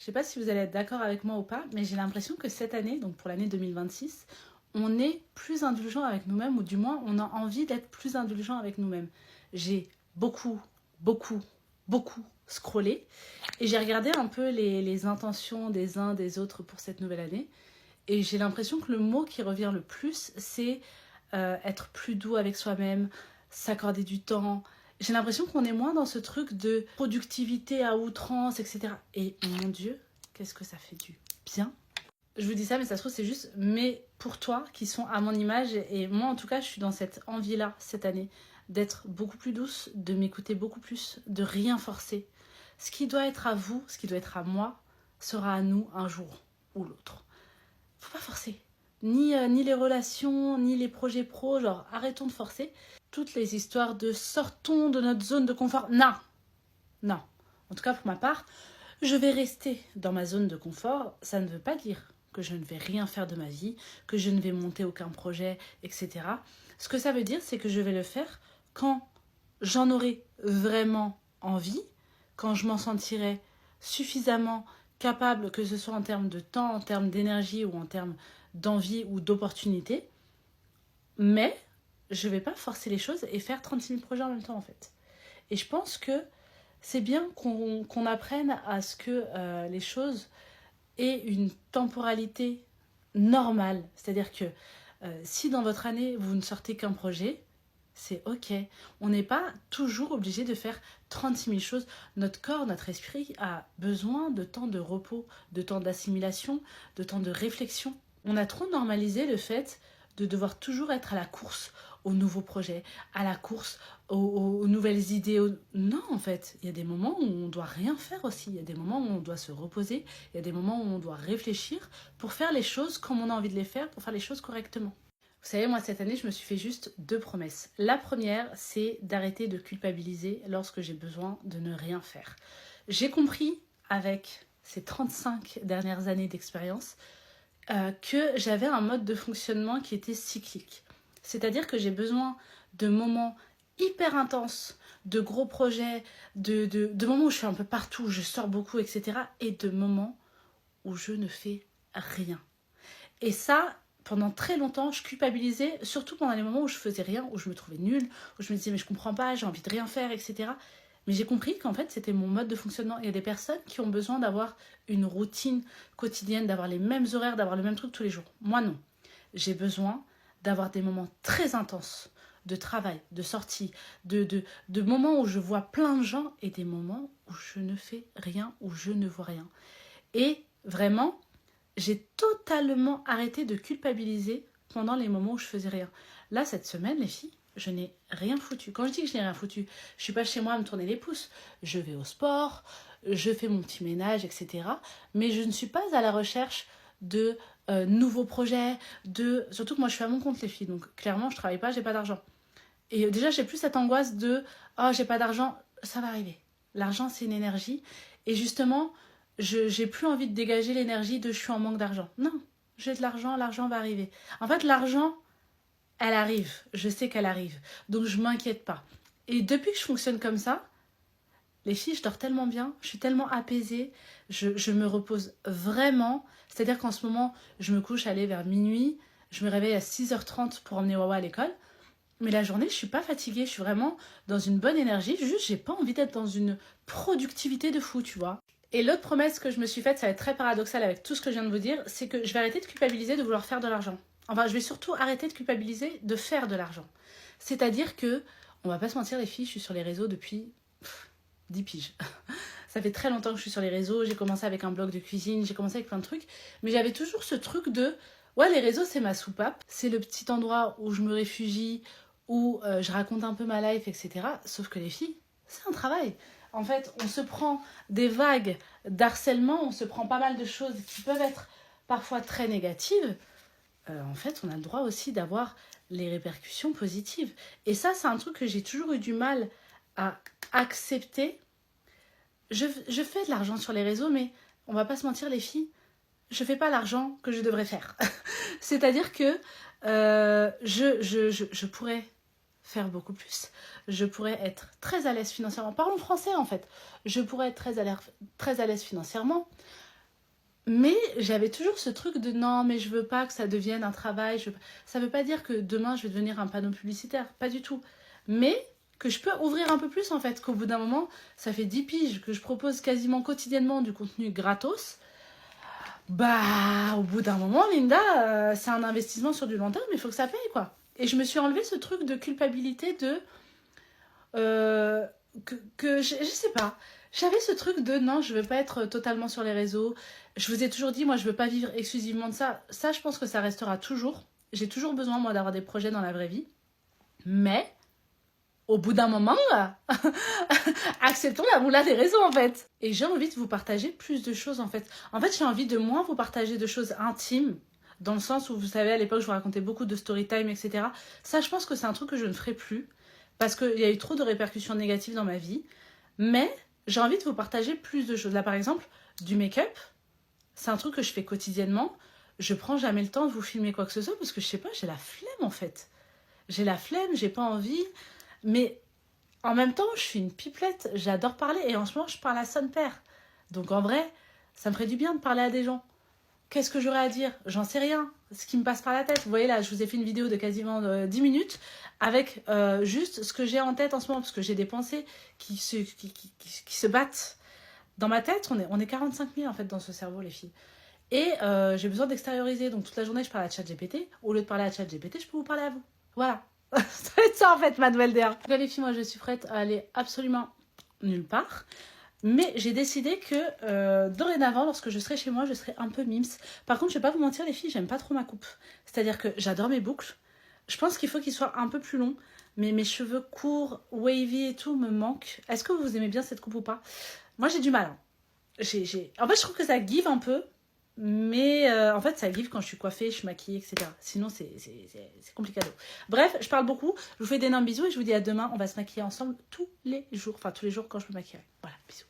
Je sais pas si vous allez être d'accord avec moi ou pas, mais j'ai l'impression que cette année, donc pour l'année 2026, on est plus indulgent avec nous-mêmes, ou du moins on a envie d'être plus indulgent avec nous-mêmes. J'ai beaucoup, beaucoup, beaucoup scrollé et j'ai regardé un peu les intentions des uns des autres pour cette nouvelle année. Et j'ai l'impression que le mot qui revient le plus, c'est être plus doux avec soi-même, s'accorder du temps. J'ai l'impression qu'on est moins dans ce truc de productivité à outrance, etc. Et mon Dieu, qu'est-ce que ça fait du bien. Je vous dis ça, mais ça se trouve, c'est juste mais pour toi qui sont à mon image. Et moi, en tout cas, je suis dans cette envie-là cette année d'être beaucoup plus douce, de m'écouter beaucoup plus, de rien forcer. Ce qui doit être à vous, ce qui doit être à moi, sera à nous un jour ou l'autre. Faut pas forcer. Ni les relations, ni les projets pro, genre arrêtons de forcer. Toutes les histoires de sortons de notre zone de confort. Non, non. En tout cas, pour ma part, je vais rester dans ma zone de confort. Ça ne veut pas dire que je ne vais rien faire de ma vie, que je ne vais monter aucun projet, etc. Ce que ça veut dire, c'est que je vais le faire quand j'en aurai vraiment envie, quand je m'en sentirai suffisamment capable, que ce soit en termes de temps, en termes d'énergie ou en termes d'envie ou d'opportunité. Mais je ne vais pas forcer les choses et faire 36 000 projets en même temps, en fait. Et je pense que c'est bien qu'on apprenne à ce que les choses aient une temporalité normale. C'est-à-dire que si dans votre année, vous ne sortez qu'un projet, c'est ok. On n'est pas toujours obligé de faire 36 000 choses. Notre corps, notre esprit a besoin de temps de repos, de temps d'assimilation, de temps de réflexion. On a trop normalisé le fait de devoir toujours être à la course aux nouveaux projets, à la course aux nouvelles idées. Non, en fait, il y a des moments où on doit rien faire aussi. Il y a des moments où on doit se reposer. Il y a des moments où on doit réfléchir pour faire les choses comme on a envie de les faire, pour faire les choses correctement. Vous savez, moi, cette année, je me suis fait juste 2 promesses. La première, c'est d'arrêter de culpabiliser lorsque j'ai besoin de ne rien faire. J'ai compris, avec ces 35 dernières années d'expérience, que j'avais un mode de fonctionnement qui était cyclique. C'est-à-dire que j'ai besoin de moments hyper intenses, de gros projets, de moments où je suis un peu partout, où je sors beaucoup, etc. Et de moments où je ne fais rien. Et ça, pendant très longtemps, je culpabilisais, surtout pendant les moments où je faisais rien, où je me trouvais nulle, où je me disais mais je comprends pas, j'ai envie de rien faire, etc. Mais j'ai compris qu'en fait, c'était mon mode de fonctionnement. Il y a des personnes qui ont besoin d'avoir une routine quotidienne, d'avoir les mêmes horaires, d'avoir le même truc tous les jours. Moi, non. J'ai besoin d'avoir des moments très intenses de travail, de sortie, de moments où je vois plein de gens et des moments où je ne fais rien, où je ne vois rien. Et vraiment, j'ai totalement arrêté de culpabiliser pendant les moments où je faisais rien. Là, cette semaine, les filles, je n'ai rien foutu. Quand je dis que je n'ai rien foutu, je suis pas chez moi à me tourner les pouces. Je vais au sport, je fais mon petit ménage, etc. Mais je ne suis pas à la recherche de nouveaux projets, surtout que moi je suis à mon compte les filles, donc clairement je travaille pas, j'ai pas d'argent. Et déjà j'ai plus cette angoisse de oh j'ai pas d'argent, ça va arriver. L'argent c'est une énergie et justement j'ai plus envie de dégager l'énergie de je suis en manque d'argent. Non, j'ai de l'argent, l'argent va arriver. En fait l'argent elle arrive, je sais qu'elle arrive, donc je m'inquiète pas. Et depuis que je fonctionne comme ça, les filles, je dors tellement bien, je suis tellement apaisée, je me repose vraiment. C'est-à-dire qu'en ce moment, je me couche vers minuit, je me réveille à 6h30 pour emmener Wawa à l'école. Mais la journée, je suis pas fatiguée, je suis vraiment dans une bonne énergie, juste j'ai pas envie d'être dans une productivité de fou, tu vois. Et l'autre promesse que je me suis faite, ça va être très paradoxal avec tout ce que je viens de vous dire, c'est que je vais arrêter de culpabiliser de vouloir faire de l'argent. Enfin, je vais surtout arrêter de culpabiliser de faire de l'argent. C'est-à-dire que, on va pas se mentir les filles, je suis sur les réseaux depuis 10 piges. Ça fait très longtemps que je suis sur les réseaux, j'ai commencé avec un blog de cuisine, j'ai commencé avec plein de trucs, mais j'avais toujours ce truc de ouais, les réseaux c'est ma soupape, c'est le petit endroit où je me réfugie, où je raconte un peu ma life, etc. Sauf que les filles, c'est un travail. En fait, on se prend des vagues d'harcèlement, on se prend pas mal de choses qui peuvent être parfois très négatives. En fait, on a le droit aussi d'avoir les répercussions positives. Et ça, c'est un truc que j'ai toujours eu du mal à accepter. Je fais de l'argent sur les réseaux, mais on va pas se mentir les filles, je fais pas l'argent que je devrais faire. C'est-à-dire que je pourrais faire beaucoup plus. Je pourrais être très à l'aise financièrement. Parlons français en fait. Je pourrais être très à l'aise financièrement. Mais j'avais toujours ce truc de non, mais je veux pas que ça devienne un travail. Ça veut pas dire que demain je vais devenir un panneau publicitaire, pas du tout. Mais que je peux ouvrir un peu plus en fait, qu'au bout d'un moment, ça fait 10 piges que je propose quasiment quotidiennement du contenu gratos. Bah, au bout d'un moment, Linda, c'est un investissement sur du long terme, il faut que ça paye quoi. Et je me suis enlevé ce truc de culpabilité de euh, je sais pas. J'avais ce truc de non, je veux pas être totalement sur les réseaux. Je vous ai toujours dit, moi, je veux pas vivre exclusivement de ça. Ça, je pense que ça restera toujours. J'ai toujours besoin, moi, d'avoir des projets dans la vraie vie. Mais, au bout d'un moment, acceptons la moula des réseaux, en fait. Et j'ai envie de vous partager plus de choses, en fait. En fait, j'ai envie de moins vous partager de choses intimes, dans le sens où, vous savez, à l'époque, je vous racontais beaucoup de story time, etc. Ça, je pense que c'est un truc que je ne ferai plus, parce qu'il y a eu trop de répercussions négatives dans ma vie. Mais j'ai envie de vous partager plus de choses. Là, par exemple, du make-up, c'est un truc que je fais quotidiennement. Je prends jamais le temps de vous filmer quoi que ce soit parce que je sais pas, j'ai la flemme en fait. J'ai la flemme, j'ai pas envie. Mais en même temps, je suis une pipelette, j'adore parler et en ce moment, je parle à son père. Donc en vrai, ça me ferait du bien de parler à des gens. Qu'est-ce que j'aurais à dire? J'en sais rien. Ce qui me passe par la tête. Vous voyez là, je vous ai fait une vidéo de quasiment 10 minutes avec juste ce que j'ai en tête en ce moment parce que j'ai des pensées qui se battent. Dans ma tête, on est 45 000 en fait dans ce cerveau, les filles. Et j'ai besoin d'extérioriser. Donc toute la journée, je parle à ChatGPT. Au lieu de parler à ChatGPT, je peux vous parler à vous. Voilà. Ça va être ça en fait, ma nouvelle DA. Donc les filles, moi je suis prête à aller absolument nulle part. Mais j'ai décidé que dorénavant, lorsque je serai chez moi, je serai un peu mims. Par contre, je vais pas vous mentir, les filles, j'aime pas trop ma coupe. C'est-à-dire que j'adore mes boucles. Je pense qu'il faut qu'ils soient un peu plus longs. Mais mes cheveux courts, wavy et tout me manquent. Est-ce que vous aimez bien cette coupe ou pas? Moi, j'ai du mal. Hein. En fait, je trouve que ça give un peu. Mais en fait, ça give quand je suis coiffée, je suis maquillée, etc. Sinon, c'est compliqué. Bref, je parle beaucoup. Je vous fais d'énormes bisous et je vous dis à demain. On va se maquiller ensemble tous les jours. Enfin, tous les jours quand je me maquillerai. Voilà, bisous.